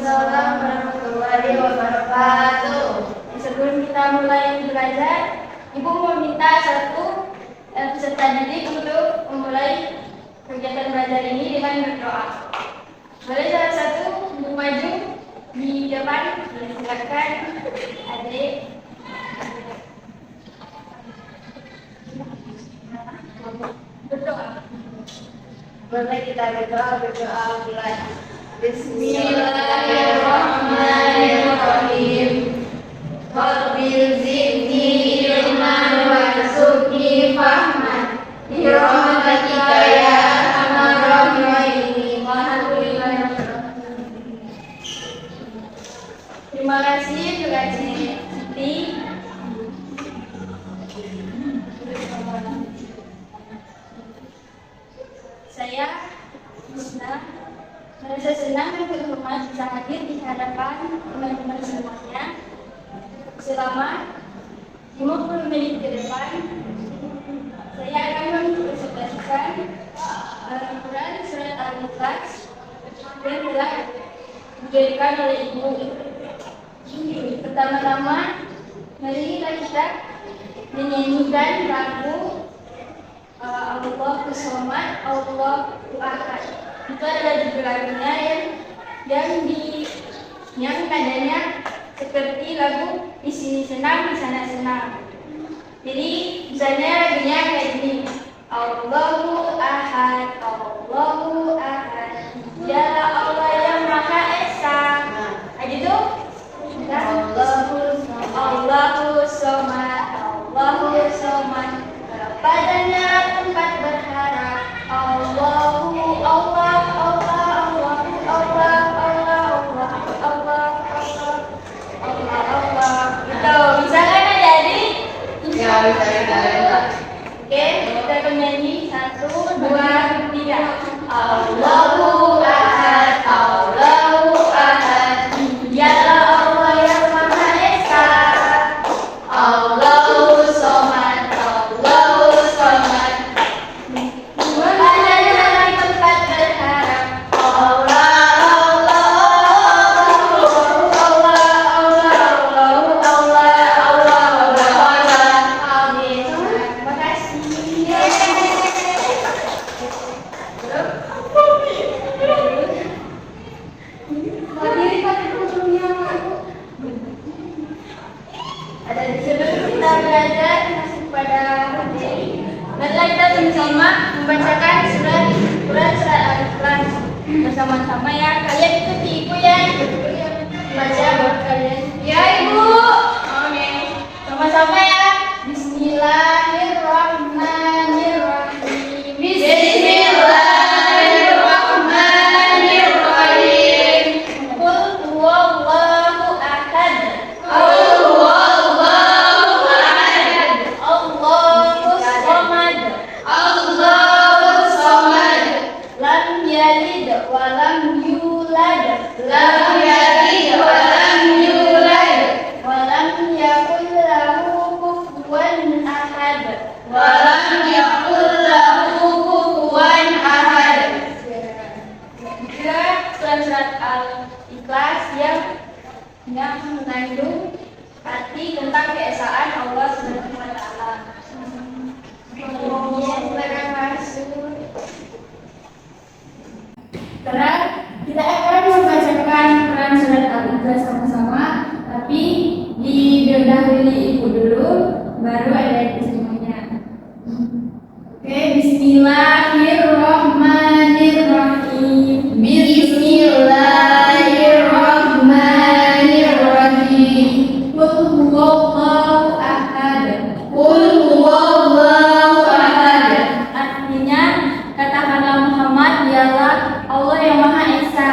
Waalaikumsalam warahmatullahi wabarakatuh. Sebelum kita mulai belajar, Ibu mau minta satu peserta didik untuk memulai kegiatan belajar ini dengan berdoa. Boleh salah satu untuk maju di depan? Silakan, adik. Berdoa. Boleh kita berdoa mulai. Bismillahirrahmanirrahim. Rabbil zidni ilman warzuqni fahman. Birahmatika ya arhamar rahimin. Terima kasih juga Siti. Saya merasa senang dan berhormat bisa hadir di hadapan teman-teman semuanya. Selama 50 menit ke depan, saya akan mempresentasikan Al-Quran Surat Al-Ikhlas yang telah dijadikan oleh Ibu. Pertama-tama, marilah kita menyanyikan lagu Allahu Somad, Allahu Ahad. Itu adalah judul lagunya yang nadanya seperti lagu di sini senang, di sana senang. Jadi misalnya lagunya kayak gini. Allahu Ahad, Allahu Ahad, Dialah Allah yang Maha Esa. Nah gitu. Allahu Somad, Allahu Somad, padanya tempat berharap. Allahu Allah, Allah, Allah, Allah, Allah, Allah, Allah, Allah. Gitu. Bisa kan jadi? Ya, bisa. Oke, kita akan nyanyi 1, 2, 3. Allahu Ahad, Allahu Ahad, Dialah Allah yang Maha Esa. Allahu Somad, Allahu Somad, padanya tempat berharap. Allah, Allah, Allah, Allah, Allah, Allah, Allah. Amin. Terima kasih. Ada di sebelum kita belajar masuk pada materi. Marilah kita bersama membacakan surat Al-Ikhlas bersama-sama ya. Kalian ikuti Ibu ya. Baca buat kalian. Ya Ibu. Oke. Sama-sama ya. Bismillahirrahmanirrahim. Bismillahirrahmanirrahim. Qul huwallahu ahad. Allahus samad. Allahus samad. Lam yalid wa lam yulad. Lam yalid wa lam yulad. Wa lam yakul lahu kufuwan ahad. Wa lam yakul lahu kufuwan ahad. Juga surat Al-Ikhlas yang mengandung arti tentang keesaan Allah Subhanahu wa taala. Silakan masuk. Sekarang kita akan membacakan Quran surat Al-Ikhlas sama-sama, tapi didahului Ibu dulu, baru ada semuanya. Oke, Bismillahirrahmanirrahim. Bismillahirrahmanirrahim. Qul huwallahu ahad. Qul huwallahu ahad. Artinya, katakanlah Muhammad dialah Allah yang Maha Esa.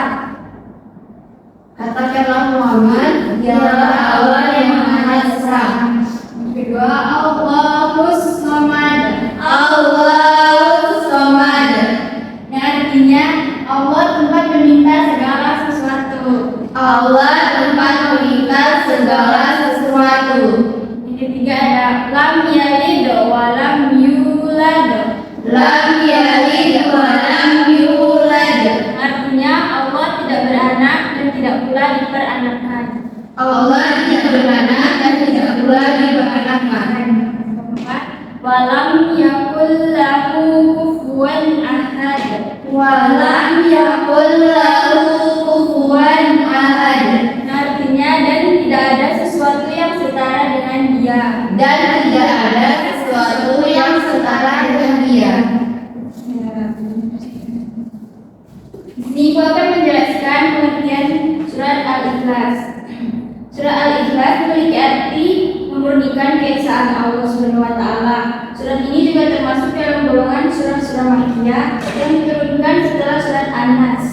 Katakanlah Muhammad, dialah Allah yang Maha Esa. Kedua, Allahus samad. Allahus samad. Yang artinya Allah tempat meminta segala sesuatu. Allah tempat meminta segala sesuatu. Yang ketiga ada lam yalid wa lam yulad. Lam yalid wa lam yulad. Artinya Allah tidak beranak dan dan tidak pula diperanakan. Allah tidak beranak dan tidak pula diperanakan. Walam yakul lahu kufuwan ahad. Walam yakul lahu kufuwan ahad. Artinya dan tidak ada sesuatu yang setara dengan dia. Dan tidak ada sesuatu yang setara dengan dia. Ini aku akan menjelaskan pengertian surat Al-Ikhlas. Surat Al-Ikhlas memiliki arti memurnikan keesaan Allah Subhanahu wa taala. Surat ini juga termasuk dalam golongan surah-surah Makkiyah yang diturunkan setelah surat An-Nas.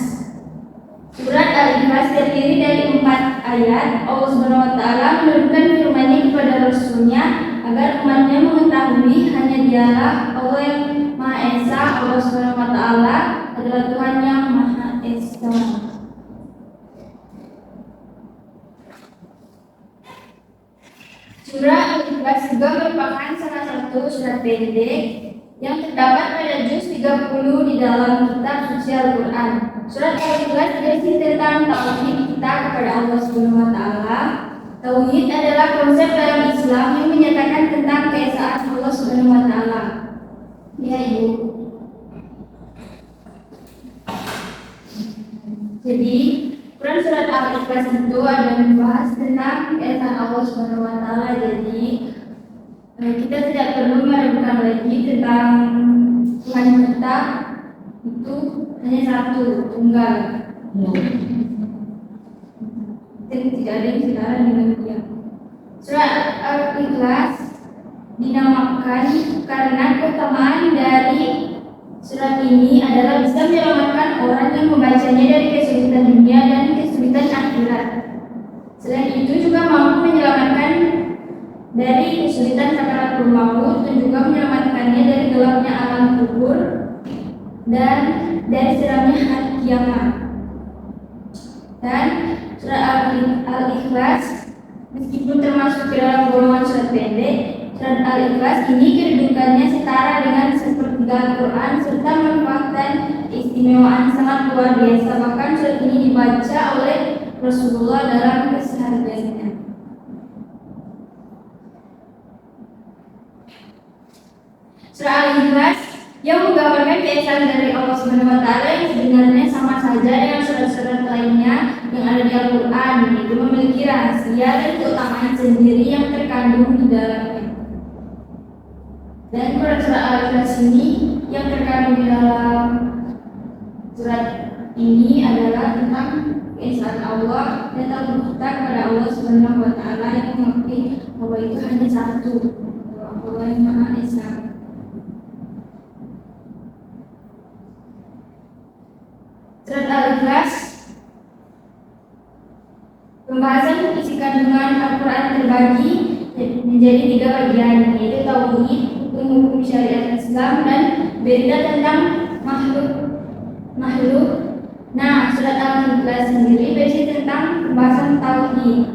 Surat Al-Ikhlas terdiri dari 4 ayat. Allah Subhanahu wa taala menurunkan firman-Nya kepada Rasul-Nya agar umatnya mengetahui hanya Dialah Allah yang Maha Esa. Allah Subhanahu wa taala adalah Tuhan yang Maha Esa. Surah Al-Ikhlas juga merupakan salah satu surat pendek yang terdapat pada juz 30 di dalam kitab suci Al-Quran. Surat Al-Ikhlas berisi tentang tauhid kita kepada Allah Subhanahu wa taala. Tauhid adalah konsep dalam Islam yang menyatakan tentang keesaan Allah Subhanahu wa taala. Ya, Ibu. Jadi, Quran surat Al-Ikhlas itu ada membahas tentang keesaan Allah Subhanahu wa taala. Jadi, kita tidak perlu meragukan lagi tentang Tuhan kita itu hanya satu, tunggal. Dan tidak ada yang setara dengan dia. Surat Al-Ikhlas dinamakan karena keutamaan dari surat ini adalah bisa menyelamatkan orang yang membacanya dari kesulitan dunia dan kesulitan akhirat. Selain itu juga mampu menyelamatkan dari kesulitan sakaratul maut dan juga menyelamatkannya dari gelapnya alam kubur dan dari seramnya hari kiamat. Dan surat Al-Ikhlas meskipun termasuk ke dalam golongan surat pendek, surat Al-Ikhlas ini kedudukannya setara dengan sepertiga Al-Quran serta manfaat dan keistimewaan sangat luar biasa. Bahkan surat ini dibaca oleh Rasulullah dalam kesehariannya. Surah Al-Ikhlas yang menggambarkan keesaan dari Allah Subhanahu wa taala yang sebenarnya sama saja dengan surat-surat lainnya yang ada di Al-Quran, itu memiliki rahasia dan keutamaan sendiri yang terkandung di dalamnya. Dan surat Al-Ikhlas ini yang terkandung di dalam surat ini adalah tentang keesaan Allah dan tauhid kita kepada Allah Subhanahu wa taala yang mengakui bahwa itu hanya satu, Allah yang Maha Esa. Surat Al-Ikhlas pembahasan isi kandungan Al-Quran terbagi menjadi 3 bagian, yaitu tauhid, hukum syariat Islam, dan berita tentang makhluk. Nah, surat Al-Ikhlas sendiri berisi tentang pembahasan tauhid.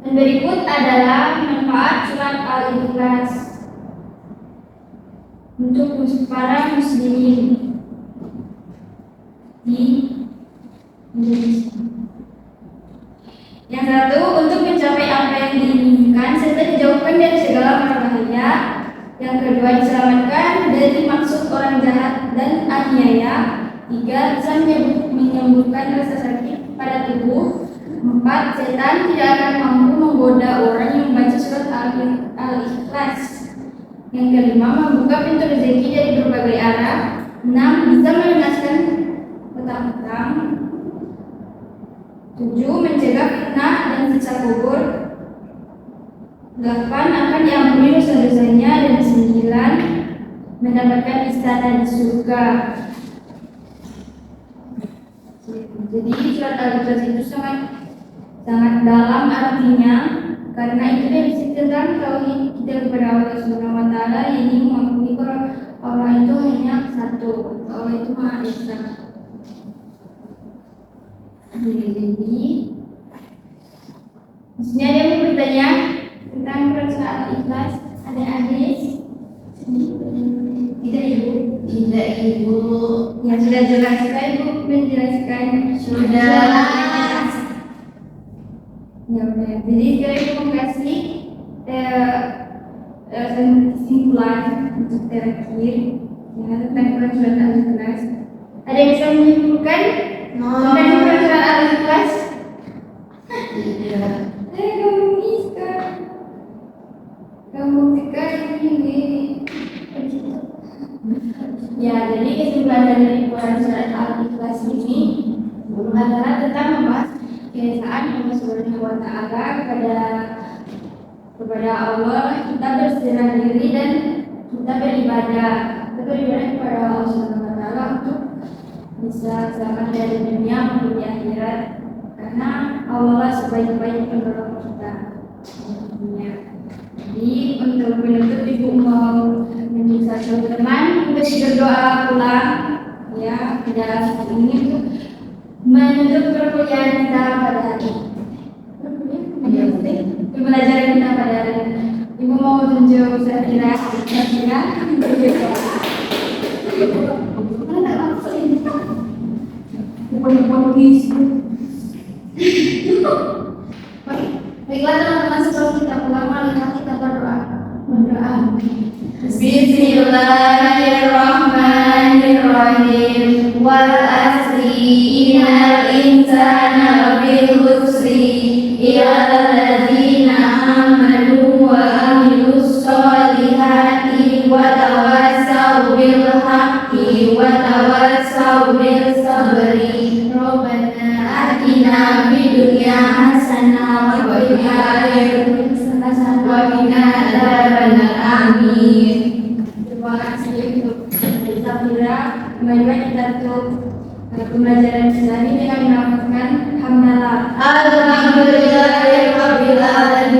Dan berikut adalah manfaat surat Al-Ikhlas untuk para muslimin di Indonesia. Yang satu, untuk mencapai apa yang diinginkan serta dijauhkan dari segala mara bahaya. Yang kedua, diselamatkan dari maksud orang jahat dan aniaya. 3, bisa menyembuhkan rasa sakit pada tubuh. 4, setan tidak akan mampu menggoda orang yang membaca surat Al-Ikhlas. Yang kelima, membuka pintu rezeki dari berbagai arah. 6, bisa melunaskan hutang-hutang. 7, mencegah fitnah dan siksa kubur. 8, akan diampuni dosa-dosanya. Dan 9, mendapatkan istana di surga. Jadi surat Al-Ikhlas itu sangat dalam artinya, karena itu berisi tentang tauhid kita kepada Allah Subhanahu wa taala, yang mengakui bahwa Allah itu hanya satu, Allah itu Maha Esa. Jadi di ada yang bertanya tentang surat Al-Ikhlas? Ada adik? Tidak, Ibu. Tidak, Ibu. Ya, sudah jelas. Bisa Ibu menjelaskan? Sudah. Ya udah. Jadi sekarang Ibu kasih kesimpulan untuk terakhir ya tentang surat Al-Ikhlas. Ada yang bisa menyimpulkan? Tentang surat Al-Ikhlas? Tidak. Kamu bisa. Kamu sekali ini. Ya, jadi kesimpulan dari surat Al-Ikhlas ini adalah tentang membahas keesaan Allah Subhanahu wa Ta'ala kepada Allah, kita berserah diri dan kita beribadah kepada Allah Subhanahu wa Ta'ala untuk bisa selamat dari dunia maupun di akhirat, karena Allah lah sebaik-baik penolong kita. Ya. Jadi untuk menutup Ibu mau menyusul satu teman untuk berdoa pulang ya dan ini untuk menutup perkuliahan kita pada hari ini. Pembelajaran kita pada hari ini. Ibu mau tunjuk saya kira mana langsung ini baiklah teman-teman, sebelum kita pulang marilah kita berdoa. Bismillahirrahmanirrahim. Wal asri innal insana lafi khusri illa alladzina amanu wa amilus solihati wa tawassaw bil haqqi wa tawassaw bil sabri. Rabbana atina fid dunya hasanah wa fil akhirati hasanah wa qina adzabannar. Amin. Terima kasih untuk Safira. Kembali kita untuk pembelajaran kita ini dengan menamakan hamdalah. Alhamdulillahirabbil alamin.